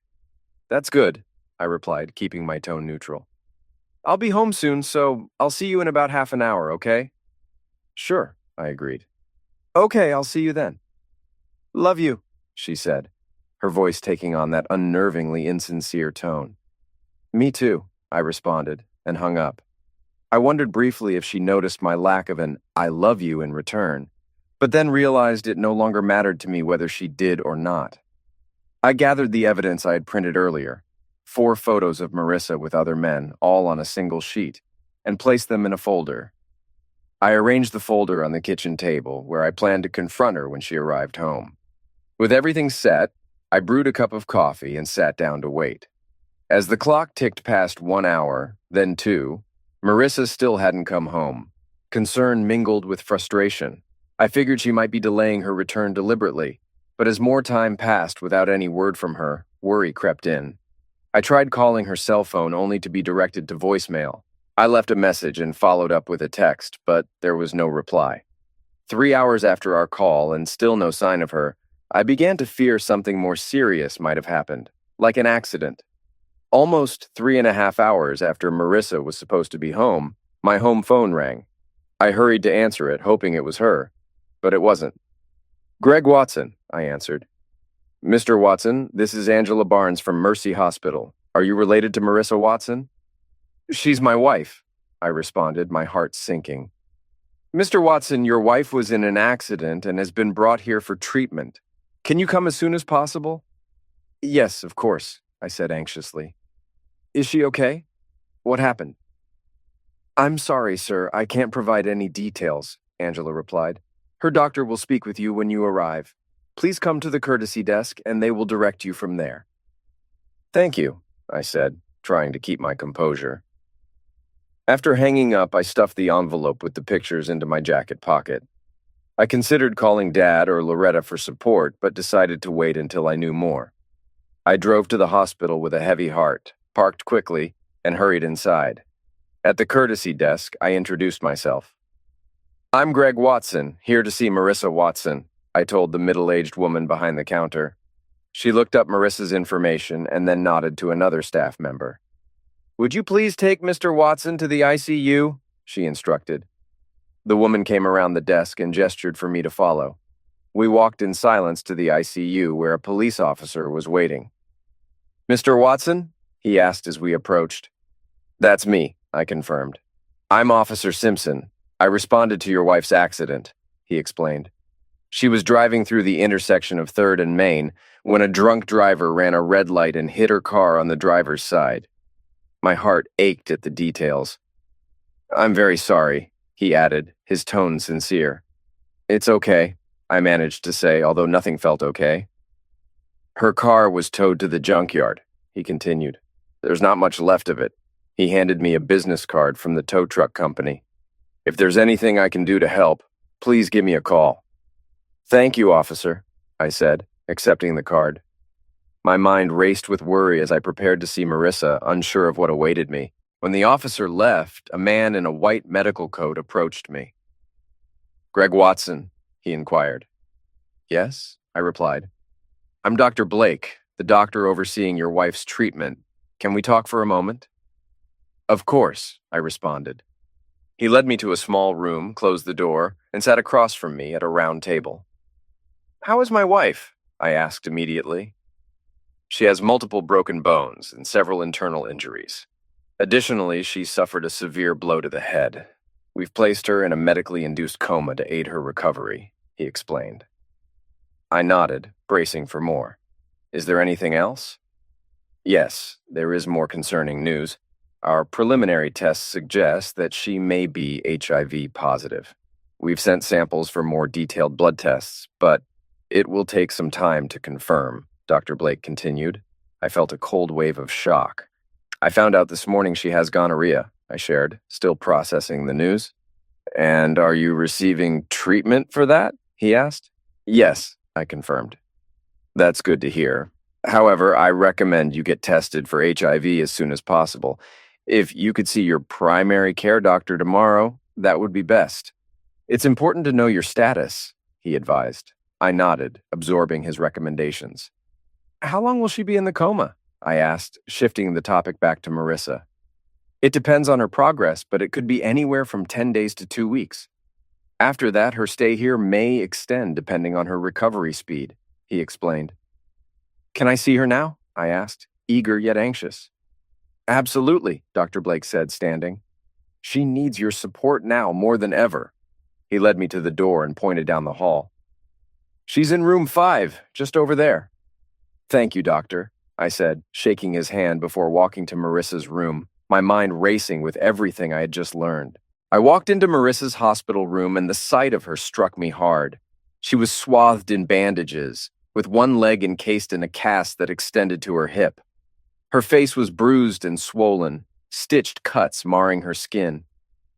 That's good, I replied, keeping my tone neutral. I'll be home soon, so I'll see you in about half an hour, okay? Sure, I agreed. Okay, I'll see you then. Love you, she said, her voice taking on that unnervingly insincere tone. Me too, I responded, and hung up. I wondered briefly if she noticed my lack of an I love you in return, but then realized it no longer mattered to me whether she did or not. I gathered the evidence I had printed earlier, 4 photos of Marissa with other men, all on a single sheet, and placed them in a folder. I arranged the folder on the kitchen table, where I planned to confront her when she arrived home. With everything set, I brewed a cup of coffee and sat down to wait. As the clock ticked past 1 hour, then 2, Marissa still hadn't come home. Concern mingled with frustration. I figured she might be delaying her return deliberately, but as more time passed without any word from her, worry crept in. I tried calling her cell phone only to be directed to voicemail. I left a message and followed up with a text, but there was no reply. 3 hours after our call and still no sign of her, I began to fear something more serious might have happened, like an accident. Almost 3.5 hours after Marissa was supposed to be home, my home phone rang. I hurried to answer it, hoping it was her, but it wasn't. "Greg Watson," I answered. "Mr. Watson, this is Angela Barnes from Mercy Hospital. Are you related to Marissa Watson?" "She's my wife," I responded, my heart sinking. "Mr. Watson, your wife was in an accident and has been brought here for treatment. Can you come as soon as possible?" "Yes, of course," I said anxiously. "Is she okay? What happened?" "I'm sorry, sir. I can't provide any details," Angela replied. "Her doctor will speak with you when you arrive. Please come to the courtesy desk and they will direct you from there." "Thank you," I said, trying to keep my composure. After hanging up, I stuffed the envelope with the pictures into my jacket pocket. I considered calling Dad or Loretta for support, but decided to wait until I knew more. I drove to the hospital with a heavy heart, parked quickly, and hurried inside. At the courtesy desk, I introduced myself. "I'm Greg Watson, here to see Marissa Watson," I told the middle-aged woman behind the counter. She looked up Marissa's information and then nodded to another staff member. "Would you please take Mr. Watson to the ICU?" she instructed. The woman came around the desk and gestured for me to follow. We walked in silence to the ICU where a police officer was waiting. "Mr. Watson?" he asked as we approached. "That's me," I confirmed. "I'm Officer Simpson. I responded to your wife's accident," he explained. "She was driving through the intersection of 3rd and Main when a drunk driver ran a red light and hit her car on the driver's side." My heart ached at the details. "I'm very sorry," he added, his tone sincere. "It's okay," I managed to say, although nothing felt okay. "Her car was towed to the junkyard," he continued. "There's not much left of it." He handed me a business card from the tow truck company. "If there's anything I can do to help, please give me a call." "Thank you, officer," I said, accepting the card. My mind raced with worry as I prepared to see Marissa, unsure of what awaited me. When the officer left, a man in a white medical coat approached me. "Greg Watson," he inquired. "Yes," I replied. "I'm Dr. Blake, the doctor overseeing your wife's treatment. Can we talk for a moment?" "Of course," I responded. He led me to a small room, closed the door, and sat across from me at a round table. "How is my wife?" I asked immediately. "She has multiple broken bones and several internal injuries. Additionally, she suffered a severe blow to the head. We've placed her in a medically induced coma to aid her recovery," he explained. I nodded, bracing for more. "Is there anything else?" "Yes, there is more concerning news. Our preliminary tests suggest that she may be HIV positive. We've sent samples for more detailed blood tests, but it will take some time to confirm," Dr. Blake continued. I felt a cold wave of shock. "I found out this morning she has gonorrhea," I shared, still processing the news. "And are you receiving treatment for that?" he asked. "Yes," I confirmed. "That's good to hear. However, I recommend you get tested for HIV as soon as possible. If you could see your primary care doctor tomorrow, that would be best. It's important to know your status," he advised. I nodded, absorbing his recommendations. "How long will she be in the coma?" I asked, shifting the topic back to Marissa. "It depends on her progress, but it could be anywhere from 10 days to 2 weeks. After that, her stay here may extend depending on her recovery speed," he explained. "Can I see her now?" I asked, eager yet anxious. "Absolutely," Dr. Blake said, standing. "She needs your support now more than ever." He led me to the door and pointed down the hall. "She's in room 5, just over there." "Thank you, doctor," I said, shaking his hand before walking to Marissa's room, my mind racing with everything I had just learned. I walked into Marissa's hospital room and the sight of her struck me hard. She was swathed in bandages, with one leg encased in a cast that extended to her hip. Her face was bruised and swollen, stitched cuts marring her skin.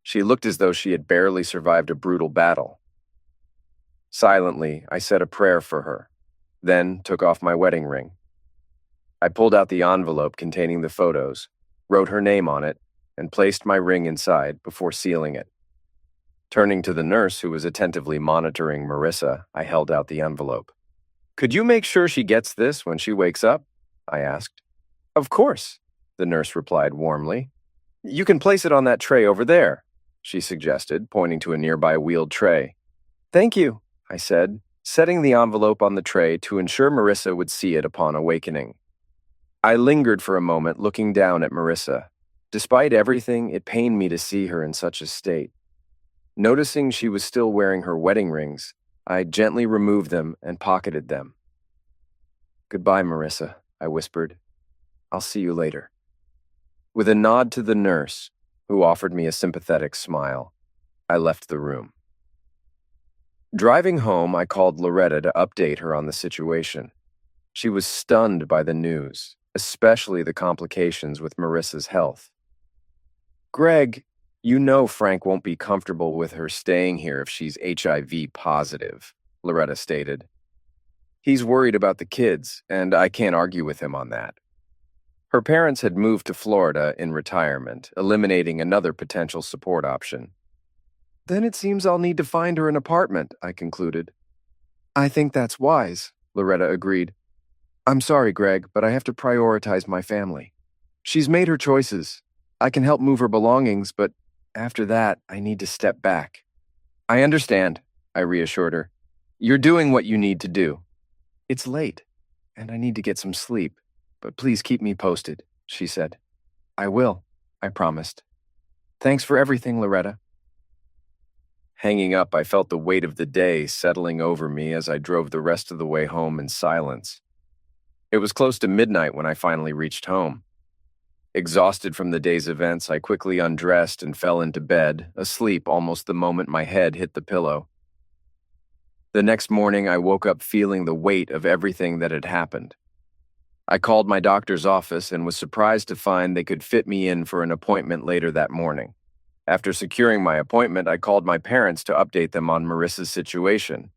She looked as though she had barely survived a brutal battle. Silently, I said a prayer for her, then took off my wedding ring. I pulled out the envelope containing the photos, wrote her name on it, and placed my ring inside before sealing it. Turning to the nurse who was attentively monitoring Marissa, I held out the envelope. Could you make sure she gets this when she wakes up? I asked. Of course, the nurse replied warmly. You can place it on that tray over there, she suggested, pointing to a nearby wheeled tray. Thank you, I said, setting the envelope on the tray to ensure Marissa would see it upon awakening. I lingered for a moment, looking down at Marissa. Despite everything, it pained me to see her in such a state. Noticing she was still wearing her wedding rings, I gently removed them and pocketed them. Goodbye, Marissa, I whispered. I'll see you later. With a nod to the nurse, who offered me a sympathetic smile, I left the room. Driving home, I called Loretta to update her on the situation. She was stunned by the news, especially the complications with Marissa's health. Greg, you know Frank won't be comfortable with her staying here if she's HIV positive, Loretta stated. He's worried about the kids, and I can't argue with him on that. Her parents had moved to Florida in retirement, eliminating another potential support option. Then it seems I'll need to find her an apartment, I concluded. I think that's wise, Loretta agreed. I'm sorry, Greg, but I have to prioritize my family. She's made her choices. I can help move her belongings, but after that, I need to step back. I understand, I reassured her. You're doing what you need to do. It's late, and I need to get some sleep, but please keep me posted, she said. I will, I promised. Thanks for everything, Loretta. Hanging up, I felt the weight of the day settling over me as I drove the rest of the way home in silence. It was close to midnight when I finally reached home. Exhausted from the day's events, I quickly undressed and fell into bed, asleep almost the moment my head hit the pillow. The next morning, I woke up feeling the weight of everything that had happened. I called my doctor's office and was surprised to find they could fit me in for an appointment later that morning. After securing my appointment, I called my parents to update them on Marissa's situation.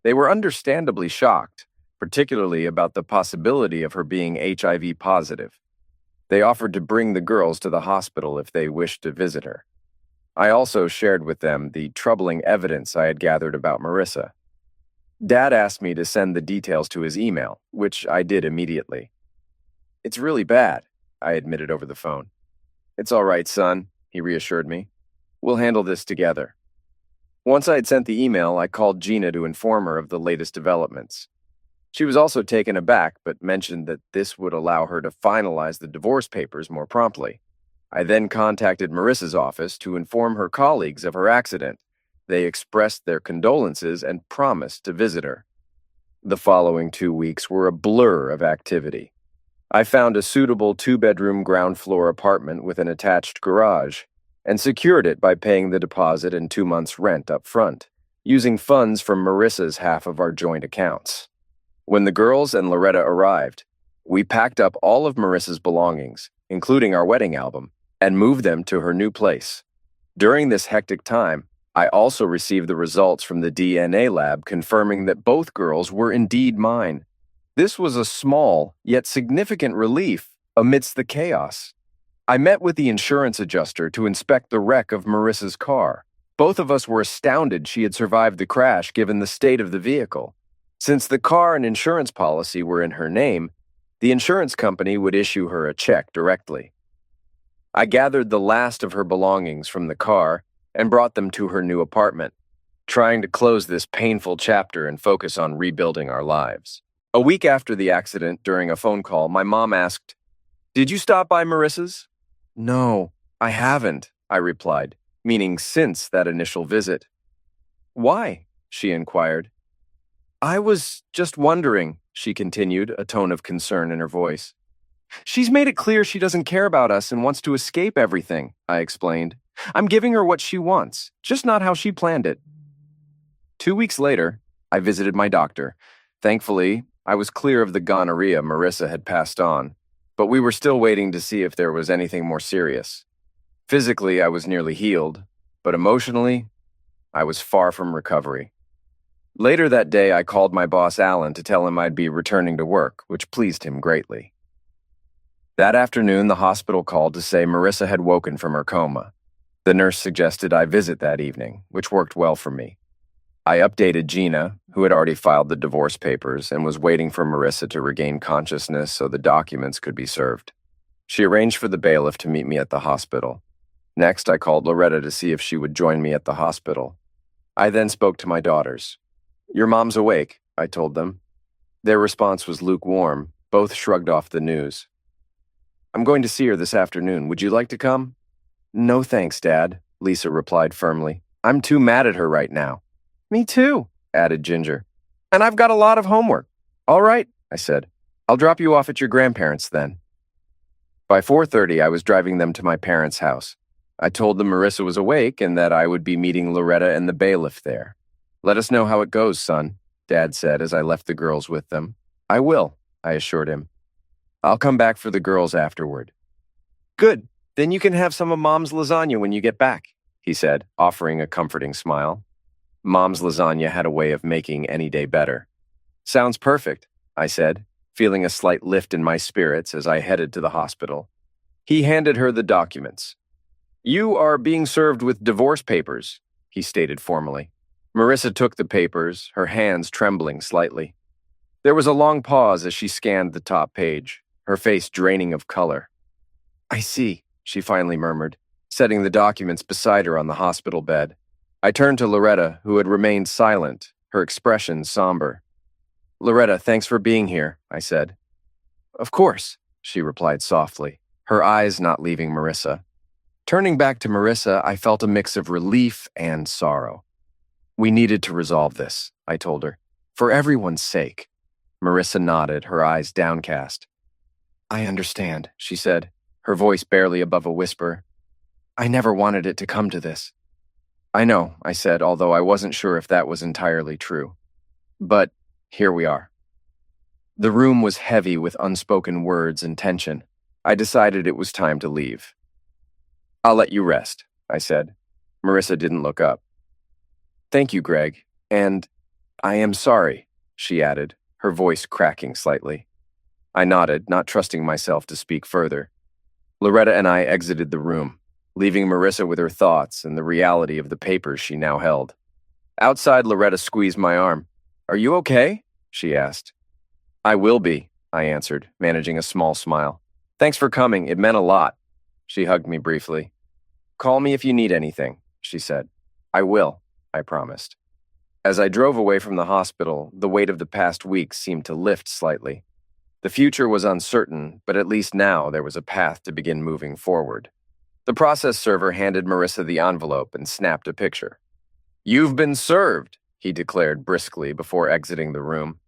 They were understandably shocked, particularly about the possibility of her being HIV positive. They offered to bring the girls to the hospital if they wished to visit her. I also shared with them the troubling evidence I had gathered about Marissa. Dad asked me to send the details to his email, which I did immediately. It's really bad, I admitted over the phone. It's all right, son, he reassured me. We'll handle this together. Once I had sent the email, I called Gina to inform her of the latest developments. She was also taken aback, but mentioned that this would allow her to finalize the divorce papers more promptly. I then contacted Marissa's office to inform her colleagues of her accident. They expressed their condolences and promised to visit her. The following 2 weeks were a blur of activity. I found a suitable 2-bedroom ground-floor apartment with an attached garage and secured it by paying the deposit and 2 months' rent up front, using funds from Marissa's half of our joint accounts. When the girls and Loretta arrived, we packed up all of Marissa's belongings, including our wedding album, and moved them to her new place. During this hectic time, I also received the results from the DNA lab confirming that both girls were indeed mine. This was a small, yet significant relief amidst the chaos. I met with the insurance adjuster to inspect the wreck of Marissa's car. Both of us were astounded she had survived the crash given the state of the vehicle. Since the car and insurance policy were in her name, the insurance company would issue her a check directly. I gathered the last of her belongings from the car and brought them to her new apartment, trying to close this painful chapter and focus on rebuilding our lives. A week after the accident, during a phone call, my mom asked, "Did you stop by Marissa's?" "No, I haven't," I replied, meaning since that initial visit. "Why?" she inquired. "I was just wondering," she continued, a tone of concern in her voice. "She's made it clear she doesn't care about us and wants to escape everything," I explained. "I'm giving her what she wants, just not how she planned it." 2 weeks later, I visited my doctor. Thankfully, I was clear of the gonorrhea Marissa had passed on, but we were still waiting to see if there was anything more serious. Physically, I was nearly healed, but emotionally, I was far from recovery. Later that day, I called my boss Alan to tell him I'd be returning to work, which pleased him greatly. That afternoon, the hospital called to say Marissa had woken from her coma. The nurse suggested I visit that evening, which worked well for me. I updated Gina, who had already filed the divorce papers and was waiting for Marissa to regain consciousness so the documents could be served. She arranged for the bailiff to meet me at the hospital. Next, I called Loretta to see if she would join me at the hospital. I then spoke to my daughters. "Your mom's awake," I told them. Their response was lukewarm. Both shrugged off the news. "I'm going to see her this afternoon. Would you like to come?" "No thanks, Dad," Lisa replied firmly. "I'm too mad at her right now." "Me too," added Ginger. "And I've got a lot of homework." "All right," I said. "I'll drop you off at your grandparents' then." By 4:30, I was driving them to my parents' house. I told them Marissa was awake and that I would be meeting Loretta and the bailiff there. "Let us know how it goes, son," Dad said as I left the girls with them. "I will," I assured him. "I'll come back for the girls afterward." "Good. Then you can have some of Mom's lasagna when you get back," he said, offering a comforting smile. Mom's lasagna had a way of making any day better. "Sounds perfect," I said, feeling a slight lift in my spirits as I headed to the hospital. He handed her the documents. "You are being served with divorce papers," he stated formally. Marissa took the papers, her hands trembling slightly. There was a long pause as she scanned the top page, her face draining of color. "I see," she finally murmured, setting the documents beside her on the hospital bed. I turned to Loretta, who had remained silent, her expression somber. "Loretta, thanks for being here," I said. "Of course," she replied softly, her eyes not leaving Marissa. Turning back to Marissa, I felt a mix of relief and sorrow. "We needed to resolve this," I told her, "for everyone's sake." Marissa nodded, her eyes downcast. "I understand," she said, her voice barely above a whisper. "I never wanted it to come to this." "I know," I said, although I wasn't sure if that was entirely true. "But here we are." The room was heavy with unspoken words and tension. I decided it was time to leave. "I'll let you rest," I said. Marissa didn't look up. "Thank you, Greg. And I am sorry," she added, her voice cracking slightly. I nodded, not trusting myself to speak further. Loretta and I exited the room, leaving Marissa with her thoughts and the reality of the papers she now held. Outside, Loretta squeezed my arm. "Are you okay?" she asked. "I will be," I answered, managing a small smile. "Thanks for coming. It meant a lot." She hugged me briefly. "Call me if you need anything," she said. "I will," I promised. As I drove away from the hospital, the weight of the past weeks seemed to lift slightly. The future was uncertain, but at least now there was a path to begin moving forward. The process server handed Marissa the envelope and snapped a picture. "You've been served," he declared briskly before exiting the room.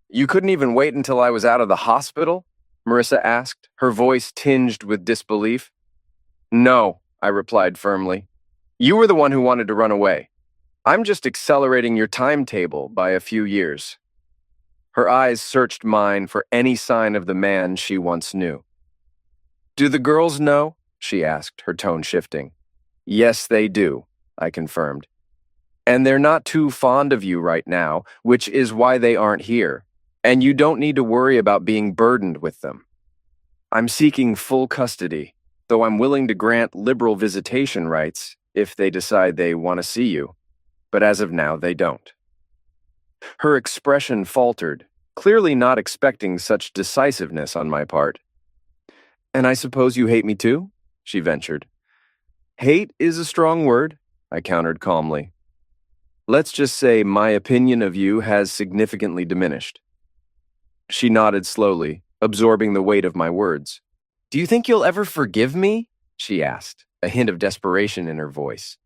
"You couldn't even wait until I was out of the hospital?" Marissa asked, her voice tinged with disbelief. "No," I replied firmly. "You were the one who wanted to run away. I'm just accelerating your timetable by a few years." Her eyes searched mine for any sign of the man she once knew. "Do the girls know?" she asked, her tone shifting. "Yes, they do," I confirmed. "And they're not too fond of you right now, which is why they aren't here. And you don't need to worry about being burdened with them. I'm seeking full custody, though I'm willing to grant liberal visitation rights if they decide they want to see you. But as of now, they don't." Her expression faltered, clearly not expecting such decisiveness on my part. "And I suppose you hate me too?" she ventured. "Hate is a strong word," I countered calmly. "Let's just say my opinion of you has significantly diminished." She nodded slowly, absorbing the weight of my words. "Do you think you'll ever forgive me?" she asked, a hint of desperation in her voice.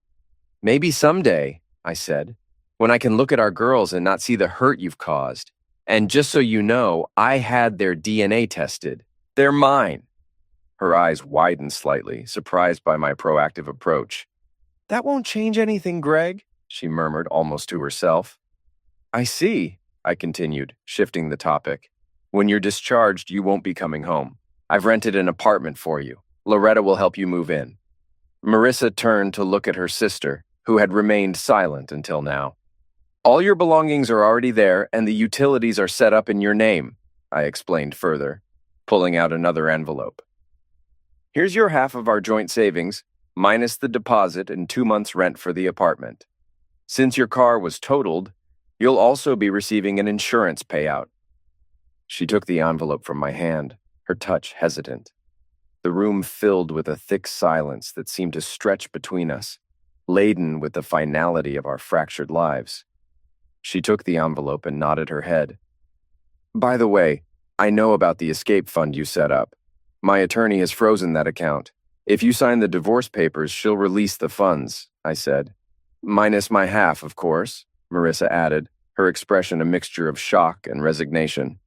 "Maybe someday," I said, "when I can look at our girls and not see the hurt you've caused. And just so you know, I had their DNA tested. They're mine." Her eyes widened slightly, surprised by my proactive approach. "That won't change anything, Greg," she murmured almost to herself. "I see," I continued, shifting the topic. "When you're discharged, you won't be coming home. I've rented an apartment for you. Loretta will help you move in." Marissa turned to look at her sister, who had remained silent until now. "All your belongings are already there, and the utilities are set up in your name," I explained further, pulling out another envelope. "Here's your half of our joint savings, minus the deposit and 2 months' rent for the apartment. Since your car was totaled, You'll also be receiving an insurance payout. She took the envelope from my hand, her touch hesitant. The room filled with a thick silence that seemed to stretch between us, laden with the finality of our fractured lives. She took the envelope and nodded her head. By the way, I know about the escape fund you set up. My attorney has frozen that account. If you sign the divorce papers, she'll release the funds, I said. Minus my half, of course, Marissa added, her expression a mixture of shock and resignation.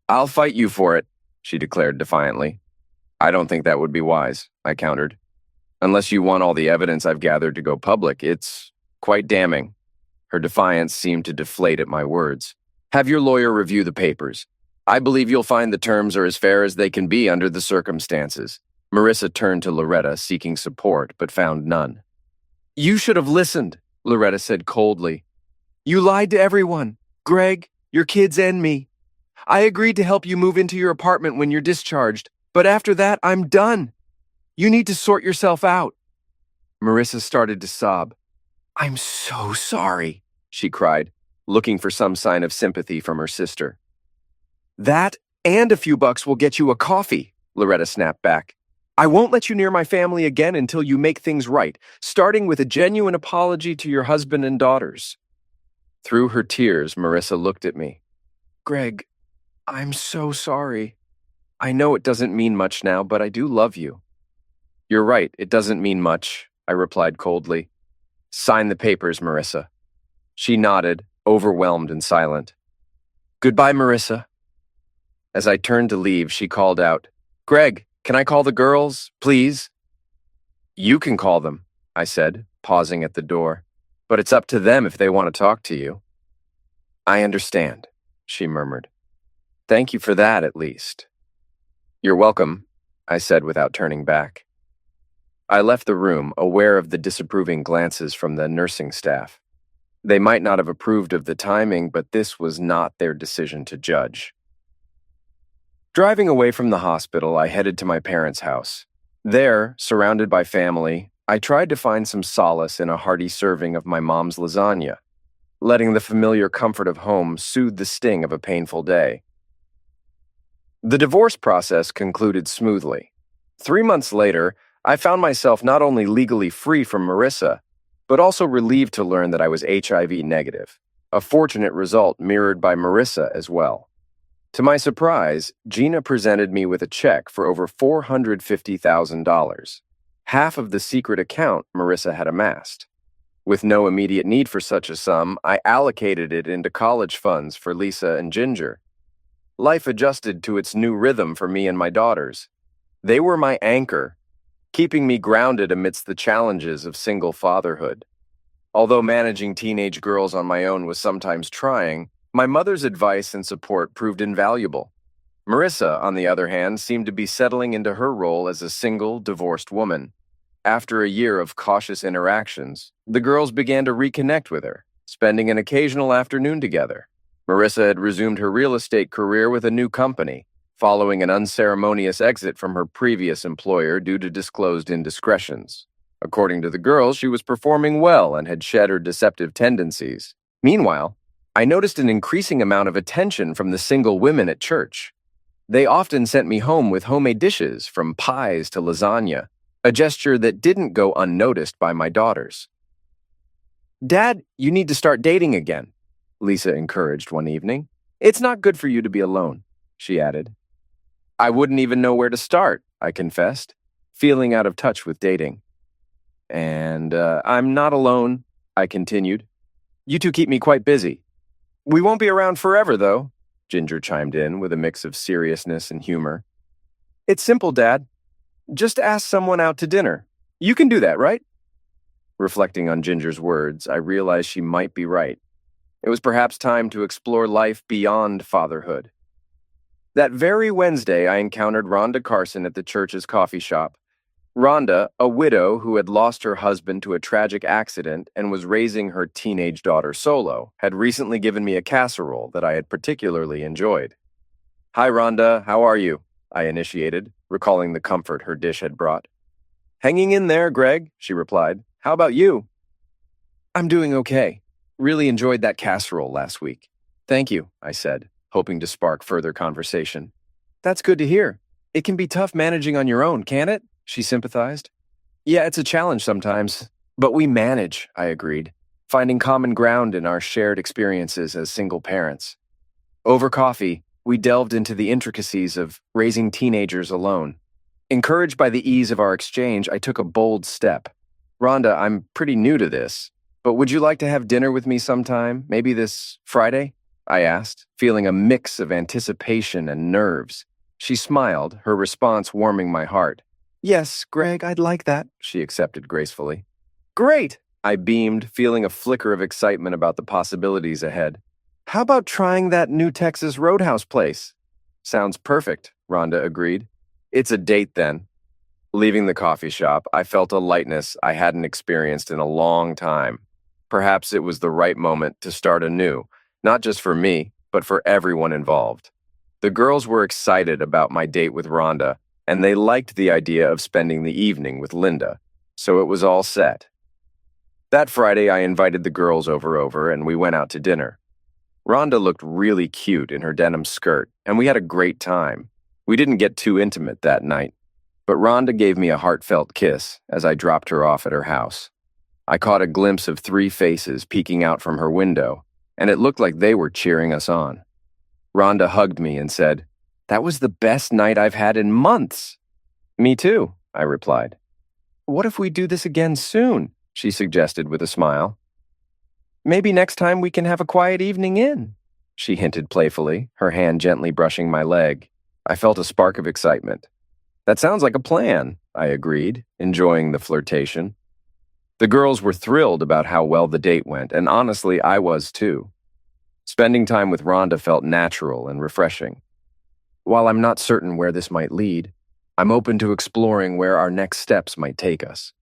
I'll fight you for it, she declared defiantly. I don't think that would be wise, I countered. Unless you want all the evidence I've gathered to go public, it's quite damning. Her defiance seemed to deflate at my words. Have your lawyer review the papers. I believe you'll find the terms are as fair as they can be under the circumstances. Marissa turned to Loretta, seeking support, but found none. You should have listened, Loretta said coldly. You lied to everyone, Greg, your kids, and me. I agreed to help you move into your apartment when you're discharged, but after that, I'm done. You need to sort yourself out. Marissa started to sob. I'm so sorry, she cried, looking for some sign of sympathy from her sister. That and a few bucks will get you a coffee, Loretta snapped back. I won't let you near my family again until you make things right, starting with a genuine apology to your husband and daughters. Through her tears, Marissa looked at me. Greg, I'm so sorry. I know it doesn't mean much now, but I do love you. You're right, it doesn't mean much, I replied coldly. Sign the papers, Marissa. She nodded, overwhelmed and silent. Goodbye, Marissa. As I turned to leave, she called out, Greg, can I call the girls, please? You can call them, I said, pausing at the door, but it's up to them if they want to talk to you. I understand, she murmured. Thank you for that, at least. You're welcome, I said without turning back. I left the room, aware of the disapproving glances from the nursing staff. They might not have approved of the timing, but this was not their decision to judge. Driving away from the hospital, I headed to my parents' house. There, surrounded by family, I tried to find some solace in a hearty serving of my mom's lasagna, letting the familiar comfort of home soothe the sting of a painful day. The divorce process concluded smoothly. 3 months later, I found myself not only legally free from Marissa, but also relieved to learn that I was HIV negative, a fortunate result mirrored by Marissa as well. To my surprise, Gina presented me with a check for over $450,000, half of the secret account Marissa had amassed. With no immediate need for such a sum, I allocated it into college funds for Lisa and Ginger. Life adjusted to its new rhythm for me and my daughters. They were my anchor, keeping me grounded amidst the challenges of single fatherhood. Although managing teenage girls on my own was sometimes trying, my mother's advice and support proved invaluable. Marissa, on the other hand, seemed to be settling into her role as a single, divorced woman. After a year of cautious interactions, the girls began to reconnect with her, spending an occasional afternoon together. Marissa had resumed her real estate career with a new company, following an unceremonious exit from her previous employer due to disclosed indiscretions. According to the girls, she was performing well and had shed her deceptive tendencies. Meanwhile, I noticed an increasing amount of attention from the single women at church. They often sent me home with homemade dishes, from pies to lasagna, a gesture that didn't go unnoticed by my daughters. Dad, you need to start dating again, Lisa encouraged one evening. It's not good for you to be alone, she added. I wouldn't even know where to start, I confessed, feeling out of touch with dating. And I'm not alone, I continued. You two keep me quite busy. We won't be around forever, though, Ginger chimed in with a mix of seriousness and humor. It's simple, Dad. Just ask someone out to dinner. You can do that, right? Reflecting on Ginger's words, I realized she might be right. It was perhaps time to explore life beyond fatherhood. That very Wednesday, I encountered Rhonda Carson at the church's coffee shop. Rhonda, a widow who had lost her husband to a tragic accident and was raising her teenage daughter solo, had recently given me a casserole that I had particularly enjoyed. Hi, Rhonda, how are you? I initiated, recalling the comfort her dish had brought. Hanging in there, Greg, she replied. How about you? I'm doing okay. Really enjoyed that casserole last week. Thank you, I said, hoping to spark further conversation. That's good to hear. It can be tough managing on your own, can't it? She sympathized. Yeah, it's a challenge sometimes, but we manage, I agreed, finding common ground in our shared experiences as single parents. Over coffee, we delved into the intricacies of raising teenagers alone. Encouraged by the ease of our exchange, I took a bold step. Rhonda, I'm pretty new to this, but would you like to have dinner with me sometime, maybe this Friday? I asked, feeling a mix of anticipation and nerves. She smiled, her response warming my heart. Yes, Greg, I'd like that, she accepted gracefully. Great, I beamed, feeling a flicker of excitement about the possibilities ahead. How about trying that new Texas Roadhouse place? Sounds perfect, Rhonda agreed. It's a date then. Leaving the coffee shop, I felt a lightness I hadn't experienced in a long time. Perhaps it was the right moment to start anew, not just for me, but for everyone involved. The girls were excited about my date with Rhonda, and they liked the idea of spending the evening with Linda, so it was all set. That Friday, I invited the girls over and we went out to dinner. Rhonda looked really cute in her denim skirt, and we had a great time. We didn't get too intimate that night, but Rhonda gave me a heartfelt kiss as I dropped her off at her house. I caught a glimpse of 3 faces peeking out from her window, and it looked like they were cheering us on. Rhonda hugged me and said, "That was the best night I've had in months." Me too, I replied. What if we do this again soon? She suggested with a smile. Maybe next time we can have a quiet evening in, she hinted playfully, her hand gently brushing my leg. I felt a spark of excitement. That sounds like a plan, I agreed, enjoying the flirtation. The girls were thrilled about how well the date went, and honestly, I was too. Spending time with Rhonda felt natural and refreshing. While I'm not certain where this might lead, I'm open to exploring where our next steps might take us.